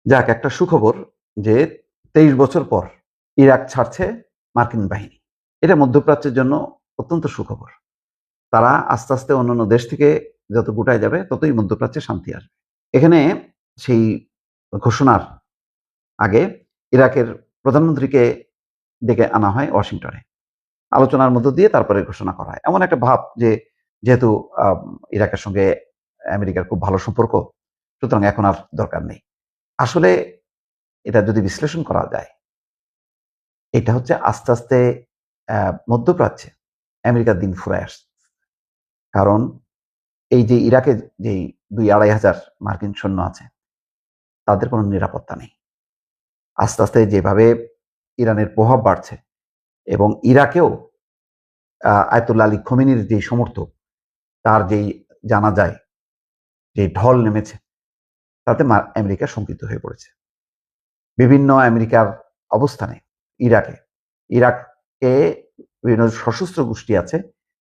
যাক, একটা সুখবর যে ২৩ বছর পর ইরাক ছাড়ছে মার্কিন বাহিনী। এটা মধ্যপ্রাচ্যের জন্য অত্যন্ত সুখবর। তারা আস্তে, আস্তে অন্যান্য দেশ থেকে যত গুটায় যাবে ততই মধ্যপ্রাচ্যে শান্তি আসবে। এখানে সেই ঘোষণার আগে ইরাকের প্রধানমন্ত্রীকে ডেকে আনা হয় ওয়াশিংটনে। আলোচনার মধ্য দিয়ে তারপরে ঘোষণা করা হয়। এমন একটা ভাব যে যেহেতু ইরাকের সঙ্গে আমেরিকার খুব ভালো সম্পর্ক, সুতরাং এখন আর দরকার নেই। আসলে এটা যদি বিশ্লেষণ করা যায়, এটা হচ্ছে আস্তে, আস্তে মধ্যপ্রাচ্যে আমেরিকার দিন ফুরায় আসছে। কারণ এই যে ইরাকে যেই ২-২.৫ হাজার মার্কিন সৈন্য আছে, তাদের কোনো নিরাপত্তা নেই। আস্তে, আস্তে যেভাবে ইরানের প্রভাব বাড়ছে এবং ইরাকেও আয়াতুল্লাহ আলী খোমেনির যেই সমর্থক, তার যেই জানা যায় যে ঢল নেমেছে, তাতে আমেরিকা শঙ্কিত হয়ে পড়েছে। বিভিন্ন আমেরিকার অবস্থানে ইরাকে বিভিন্ন সশস্ত্র গোষ্ঠী আছে,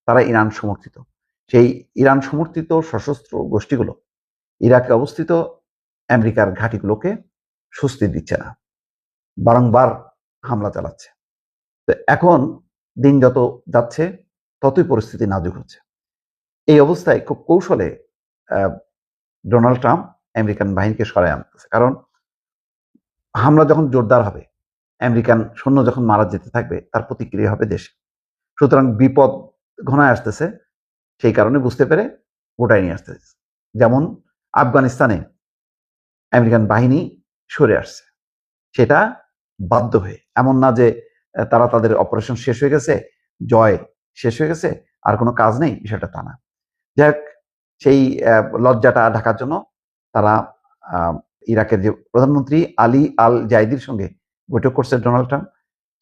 তারা ইরান সমর্থিত। সেই ইরান সমর্থিত সশস্ত্র গোষ্ঠীগুলো ইরাকে অবস্থিত আমেরিকার ঘাঁটিগুলোকে স্বস্তি দিচ্ছে না, বারংবার হামলা চালাচ্ছে। তো এখন দিন যত যাচ্ছে ততই পরিস্থিতি নাজুক হচ্ছে। এই অবস্থায় খুব কৌশলে ডোনাল্ড ট্রাম্প আমেরিকান বাহিনীকে সরায় আনতেছে। কারণ হামলা যখন জোরদার হবে, আমেরিকান সৈন্য যখন মারা যেতে থাকবে, তার প্রতিক্রিয়া হবে দেশে। সুতরাং বিপদ ঘনায় আসতেছে, সেই কারণে বুঝতে পেরে গোটায় নিয়ে আসতেছে। যেমন আফগানিস্তানে আমেরিকান বাহিনী সরে আসছে, সেটা বাধ্য হয়ে। এমন না যে তারা তাদের অপারেশন শেষ হয়ে গেছে, জয় শেষ হয়ে গেছে, আর কোনো কাজ নেই, বিষয়টা তা না। যাই হোক, সেই লজ্জাটা ঢাকার জন্য তারা ইরাকের যে প্রধানমন্ত্রী আলী আল জাইদির সঙ্গে বৈঠক করছে ডোনাল্ড ট্রাম্প।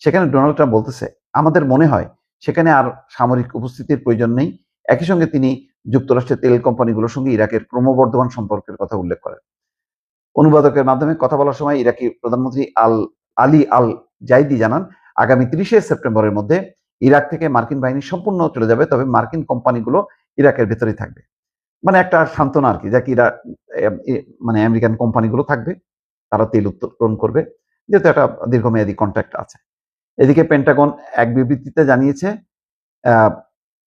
সেখানে ডোনাল্ড ট্রাম্প বলতেছে, আমাদের মনে হয় সেখানে আর সামরিক উপস্থিতির প্রয়োজন নেই। একই সঙ্গে তিনি যুক্তরাষ্ট্রের তেল কোম্পানিগুলোর সঙ্গে ইরাকের ক্রমবর্ধমান সম্পর্কের কথা উল্লেখ করেন। অনুবাদকের মাধ্যমে কথা বলার সময় ইরাকি প্রধানমন্ত্রী আলী আল জাইদি জানান, আগামী ৩০শে সেপ্টেম্বরের মধ্যে ইরাক থেকে মার্কিন বাহিনী সম্পূর্ণ চলে যাবে, তবে মার্কিন কোম্পানিগুলো ইরাকের ভেতরেই থাকবে। মানে একটা সান্ত্বনা আর কি, যা কি ইরা মানে আমেরিকান কোম্পানিগুলো থাকবে, তারা তেল উত্তোলন করবে, যেহেতু একটা দীর্ঘমেয়াদী কন্ট্রাক্ট আছে। এদিকে পেন্টাগন এক বিবৃতিতে জানিয়েছে,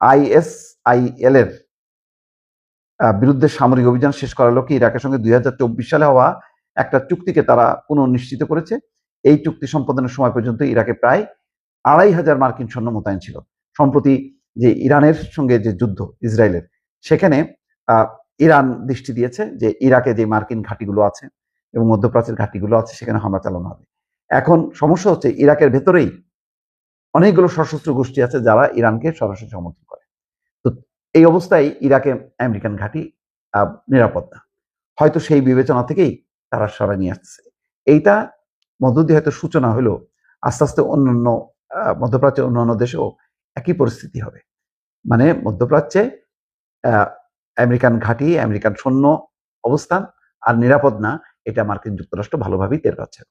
আইএসআইএল এর বিরুদ্ধে সামরিক অভিযান শেষ করার লক্ষ্যে ইরাকের সঙ্গে ২০২৪ সালে হওয়া একটা চুক্তিকে তারা পুনর্নিশ্চিত করেছে। এই চুক্তি সম্পাদনের সময় পর্যন্ত ইরাকে প্রায় ২৫০০ মার্কিন সৈন্য মোতায়েন ছিল। সম্প্রতি যে ইরানের সঙ্গে যে যুদ্ধ ইসরায়েলের, সেখানে ইরান দৃষ্টি দিয়েছে যে ইরাকে যে মার্কিন ঘাঁটিগুলো আছে এবং মধ্যপ্রাচ্যের ঘাঁটিগুলো আছে, সেখানে হামলা চালানো হবে। এখন সমস্যা হচ্ছে ইরাকের ভেতরেই অনেকগুলো সশস্ত্র গোষ্ঠী আছে যারা ইরানকে সরাসরি সমর্থন করে। তো এই অবস্থায় ইরাকে আমেরিকান ঘাঁটি নিরাপদ না। হয়তো সেই বিবেচনা থেকেই তারা সরায় নিয়ে আসছে। এইটা মধ্য দিয়ে হয়তো সূচনা হলো, আস্তে আস্তে অন্যান্য মধ্যপ্রাচ্যের অন্যান্য দেশেও একই পরিস্থিতি হবে। মানে মধ্যপ্রাচ্যে আমেরিকান ঘাঁটি, আমেরিকান সৈন্য অবস্থান আর নিরাপদ না, এটা মার্কিন যুক্তরাষ্ট্র ভালোভাবেই টের পাচ্ছে।